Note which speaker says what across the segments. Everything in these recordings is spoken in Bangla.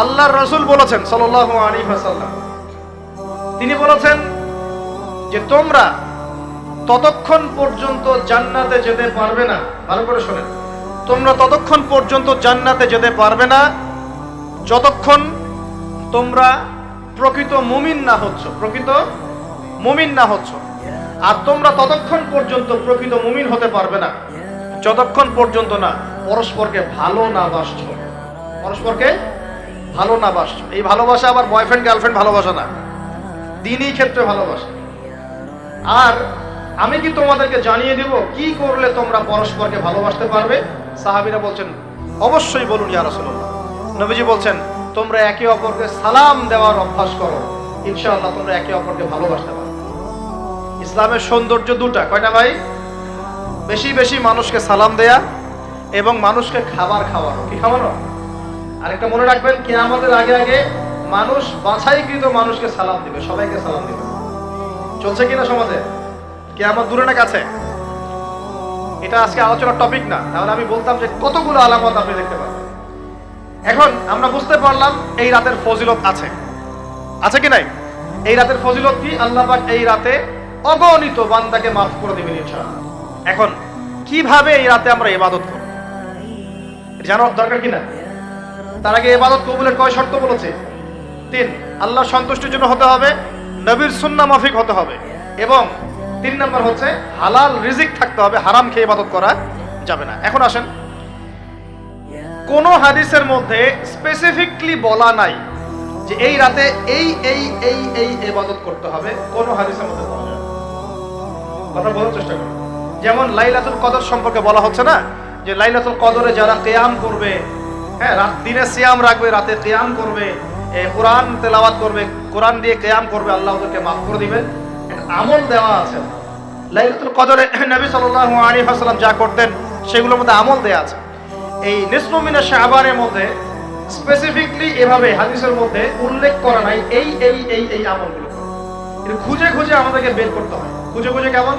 Speaker 1: আল্লাহর রাসূল বলেছেন সাল্লাল্লাহু আলাইহি ওয়াসাল্লাম, তিনি বলেছেন যে তোমরা ততক্ষণ পর্যন্ত জান্নাতে যেতে পারবে না, ভালো করে শোনেন, তোমরা ততক্ষণ পর্যন্ত জান্নাতে যেতে পারবে না যতক্ষণ তোমরা প্রকৃত মুমিন না হচ্ছ, প্রকৃত মুমিন না হচ্ছ। আর তোমরা ততক্ষণ পর্যন্ত প্রকৃত মুমিন হতে পারবে না যতক্ষণ পর্যন্ত না পরস্পরকে ভালো না বাসছো, পরস্পরকে ভালো না বাসছো। এই ভালোবাসা আবার বয়ফ্রেন্ড গার্লফ্রেন্ড ভালোবাসা না, দিনই ক্ষেত্রে ভালোবাসা। আর আমি কি তোমাদেরকে জানিয়ে দেব কি করলে তোমরা পরস্পরকে ভালোবাসতে পারবে? সাহাবীরা বলছেন অবশ্যই বলুন ইয়া রাসূলুল্লাহ। নবীজি বলছেন তোমরা একে অপরকে সালাম দেওয়ার অভ্যাস করো, ইনশাআল্লাহ তোমরা একে অপরকে ভালোবাসতে পারবে। ইসলামের সৌন্দর্য দুটা, কয়টা ভাই? বেশি বেশি মানুষকে সালাম দেয়া এবং মানুষকে খাবার খাওয়ানো। কি খাওয়ানো? আরেকটা মনে রাখবেন, কিয়ামতের আগে আগে মানুষ বাছাইকৃত মানুষকে সালাম দিবে, সবাইকে সালাম দিবে। চলছে কিনা সমাজে? কিয়ামত দূরে না কাছে? এটা আজকে আলোচনার টপিক না, তাহলে আমি বলতাম যে কতগুলো আলামত আপনি দেখতে পাবেন। এখন আমরা বুঝতে পারলাম এই রাতের ফজিলত আছে, আছে কি নাই? এই রাতের ফজিলত কি? আল্লাহ পাক এই রাতে অগণিত বান্দাকে মাফ করে দিবেন ইনশাআল্লাহ। এখন কিভাবে এই রাতে আমরা ইবাদত করব জানার দরকার কিনা? তার আগে ইবাদত কবুলের কয় শর্ত বলেছে? 3। আল্লাহর সন্তুষ্টির জন্য হতে হবে, নবীর সুন্নাহ মাফিক হতে হবে, এবং 3 নম্বর হচ্ছে হালাল রিজিক থাকতে হবে, হারাম খেয়ে ইবাদত করা যাবে না। এখন আসেন, কোন হাদিসের মধ্যে স্পেসিফিকলি বলা নাই যে এই রাতে এই এই এই এই ইবাদত করতে হবে, কোন হাদিসের মধ্যে বলা যায়? কথা বলার চেষ্টা করুন। যেমন লাইলাতুল কদর সম্পর্কে বলা হচ্ছে না, যে লাইলাতুল কদরে যারা কিয়াম করবে, হ্যাঁ, রাত দিনে সিয়াম রাখবে, রাতে কিয়াম করবে, কোরআন তেলাওয়াত করবে, কোরআন দিয়ে কিয়াম করবে, আল্লাহ ওদেরকে মাফ করে দিবেন। একটা আমল দেওয়া আছে লাইলাতুল কদরে। নবী সাল্লাল্লাহু আলাইহি ওয়াসাল্লাম যা করতেন সেগুলোর মধ্যে আমল দেওয়া আছে। এই নিসফু মিনা শাবানের মধ্যে স্পেসিফিকলি এভাবে হাদিসের মধ্যে উল্লেখ করা নাই এই এই এই এই আমলগুলো। এটা খুঁজে খুঁজে আমাদেরকে বের করতে হয়। খুঁজে খুঁজে কেমন?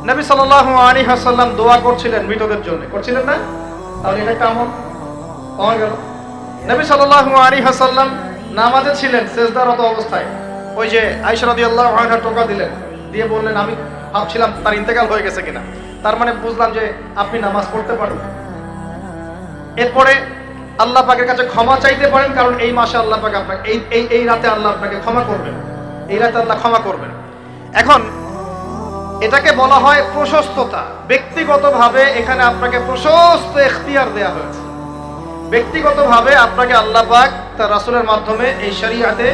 Speaker 1: নবী সাল্লাল্লাহু আলাইহি ওয়াসাল্লাম দোয়া করছিলেন মৃতদের জন্য, করছিলেন না? তাহলে এটা একটা আমল পাওয়া গেল। নবী সাল্লাল্লাহু আলাইহি ওয়াসাল্লাম নামাজে ছিলেন সিজদারত অবস্থায়, ওই যে আয়েশা রাদিয়াল্লাহু আনহা টোকা দিলেন, দিয়ে বললেন আমি ভাবছিলাম তার ইন্তেকাল হয়ে গেছে কিনা, তার মানে বুঝলাম যে আপনি নামাজ পড়তে পারেন। এরপরে আল্লাহ পাকের কাছে ক্ষমা চাইতে পারেন, কারণ এই মাসে আল্লাহ পাক আপনাকে এই রাতে আল্লাহ আপনাকে ক্ষমা করবেন, এই রাতে আল্লাহ ক্ষমা করবেন। এখন এটাকে বলা হয় প্রশস্ততা। ব্যক্তিগতভাবে এখানে আপনাকে প্রশস্ত ইখতিয়ার দেয়া হয়েছে। ব্যক্তিগতভাবে আপনাকে আল্লাহ পাক তার রাসূলের মাধ্যমে এই শরীয়তে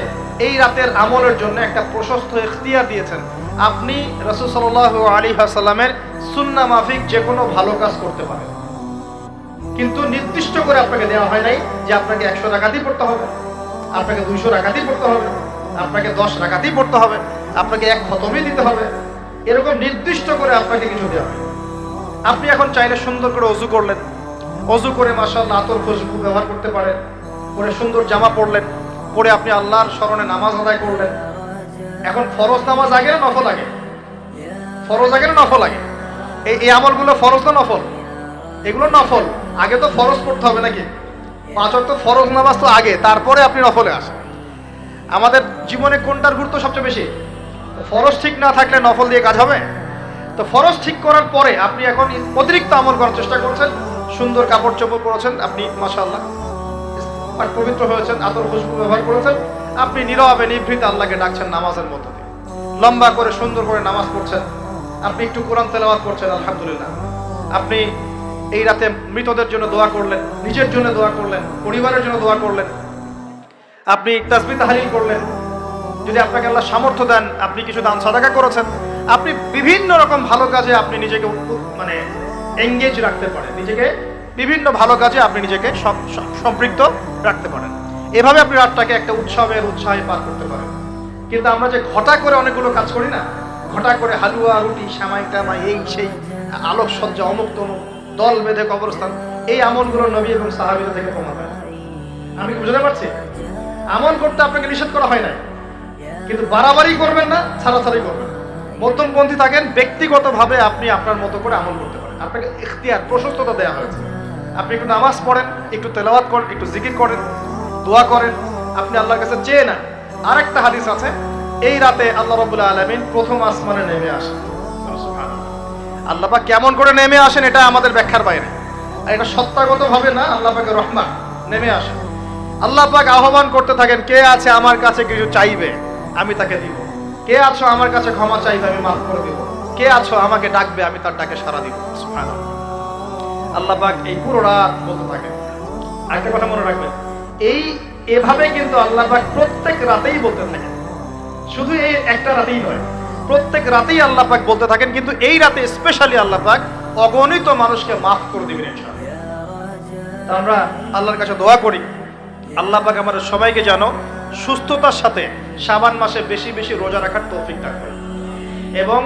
Speaker 1: এই রাতের আমলের জন্য একটা প্রশস্ত ইখতিয়ার দিয়েছেন। আপনি রাসূল সাল্লাল্লাহু আলাইহি ওয়াসাল্লামের সুন্নাহ মাফিক যে কোনো ভালো কাজ করতে পারেন, কিন্তু নির্দিষ্ট করে আপনাকে দেওয়া হয় নাই যে আপনাকে 100 রাকাতই পড়তে হবে, আপনাকে 200 রাকাতই পড়তে হবে, আপনাকে 10 রাকাতই পড়তে হবে, আপনাকে 1 খতমই দিতে হবে, এরকম নির্দিষ্ট করে আপনাকে কিছু দেওয়া হয়। আপনি এখন চাইলে সুন্দর করে ওযু করলেন, ওযু করে মাশাআল্লাহ আতর খুশবু ব্যবহার করতে পারেন, পরে সুন্দর জামা পরলেন, পরে আপনি আল্লাহর স্মরণে নামাজ আদায় করলেন। এখন ফরজ নামাজ আগে না নফল আগে? ফরজ আগে না নফল আগে? এই আমলগুলো ফরজ না নফল? এগুলো নফল। আগে তো ফরজ পড়তে হবে নাকি? 5 ওয়াক্ত ফরজ নামাজ তো আগে, তারপরে আপনি নফলে আসেন। আমাদের জীবনে কোনটার গুরুত্ব সবচেয়ে বেশি? ফরজ ঠিক না থাকলে নফল দিয়ে কাজ হবে? তো ফরজ ঠিক করার পরে আপনি এখন অতিরিক্ত আমল করার চেষ্টা করছেন, সুন্দর কাপড় চোপড় পরেছেন, আপনি মাশাআল্লাহ পবিত্র হয়েছেন, আতর খুশবু ব্যবহার করেছেন, আপনি নীরবে নিভৃতে আল্লাহকে ডাকছেন নামাজের মধ্যে দিয়ে, লম্বা করে সুন্দর করে নামাজ পড়ছেন, আপনি একটু কোরআন তেলাওয়াত করছেন, আলহামদুলিল্লাহ। আপনি এই রাতে মৃতদের জন্য দোয়া করলেন, নিজের জন্য দোয়া করলেন, পরিবারের জন্য দোয়া করলেন, আপনি তাসবিহ তাহলিল করলেন, যদি আপনাকে আল্লাহ সামর্থ্য দেন আপনি কিছু দান সাদাকা করেছেন, আপনি বিভিন্ন রকম ভালো কাজে আপনি নিজেকে মানে এঙ্গেজ রাখতে পারেন, নিজেকে বিভিন্ন ভালো কাজে আপনি নিজেকে সম্পৃক্ত রাখতে পারেন। এভাবে আপনি রাতটাকে একটা উৎসাহে পার করতে পারেন। কিন্তু আমরা যে ঘটা করে অনেকগুলো কাজ করি না, ঘটা করে হালুয়া রুটি সামাই টামাই এই সেই আলোকসজ্জা অমুক তমুক দল বেঁধে কবরস্থান, এই আমলগুলো নবী এবং সাহাবীদের থেকে প্রমাণ হয়। আমি কি বুঝতে পারছি? আমল করতে আপনাকে নিষেধ করা হয় না, কিন্তু বাড়াবাড়ি করবেন না, ছাড়াছাড়ি করবেন, মধ্যমপন্থী থাকেন। ব্যক্তিগতভাবে আপনি আপনার মতো করে আমল করতে পারেন, আপনাকে ইখতিয়ার প্রশস্ততা দেওয়া হয়েছে। আপনি একটু নামাজ পড়েন, একটু তেলাওয়াত করেন, একটু জিকির করেন, দোয়া করেন, আপনি আল্লাহর কাছে চেয়ে নেন। আরেকটা হাদিস আছে, এই রাতে আল্লাহ রাব্বুল আলামিন প্রথম আসমানে নেমে আসেন। আল্লাহ পাক কেমন করে নেমে আসেন এটা আমাদের ব্যাখ্যার বাইরে, আর এটা সত্তাগত ভাবে না, আল্লাহ পাকের রহমান নেমে আসেন। আল্লাহ পাক আহ্বান করতে থাকেন, কে আছে আমার কাছে কিছু চাইবে আমি তাকে দিব, কে আছো আমার কাছে ক্ষমা চাইবে আমি মাফ করে দিব, কে আছো আমাকে ডাকবে আমি তার ডাকে সাড়া দিব। সুবহানাল্লাহ। আল্লাহ পাক এই পুরো রাত বলতে থাকেন। আরেকটা কথা মনে রাখবেন, এভাবে কিন্তু আল্লাহ পাক প্রত্যেক রাতেই বলতে থাকেন, শুধু এই একটা রাতেই নয়, প্রত্যেক রাতেই আল্লাহ পাক বলতে থাকেন। কিন্তু এই রাতে স্পেশালি আল্লাহ পাক অগণিত মানুষকে মাফ করে দিবেন ইনশাআল্লাহ। আমরা আল্লাহর কাছে দোয়া করি, আল্লাহ পাক আমাদের সবাইকে যেন সুস্থতার সাথে শাবান মাসে বেশি বেশি রোজা রাখার তৌফিক দান করেন, এবং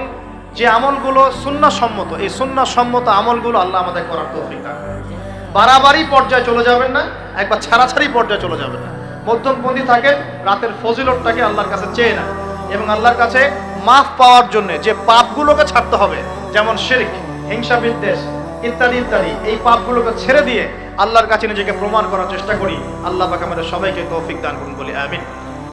Speaker 1: যে আমলগুলো সুন্নাহ সম্মত, এই সুন্নাহ সম্মত আমলগুলো আল্লাহ আমাদের করার তৌফিক দান করেন। বাড়াবাড়ি পর্যায়ে চলে যাবেন না, একবার ছাড়াছাড়ি পর্যায়ে চলে যাবেন না, মধ্যমপন্থী থাকেন, রাতের ফজিলতটাকে আল্লাহর কাছে চেয়ে না, এবং আল্লাহর কাছে মাফ পাওয়ার জন্য যে পাপগুলোকে ছাড়তে হবে, যেমন শিরক, হিংসা বিদ্বেষ ইত্যাদি ইত্যাদি, এই পাপগুলোকে ছেড়ে দিয়ে আল্লাহর কাছে নিজেকে প্রমাণ করার চেষ্টা করি। আল্লাহ পাক আমাদের সবাইকে তৌফিক দান করুন বলি আমিন।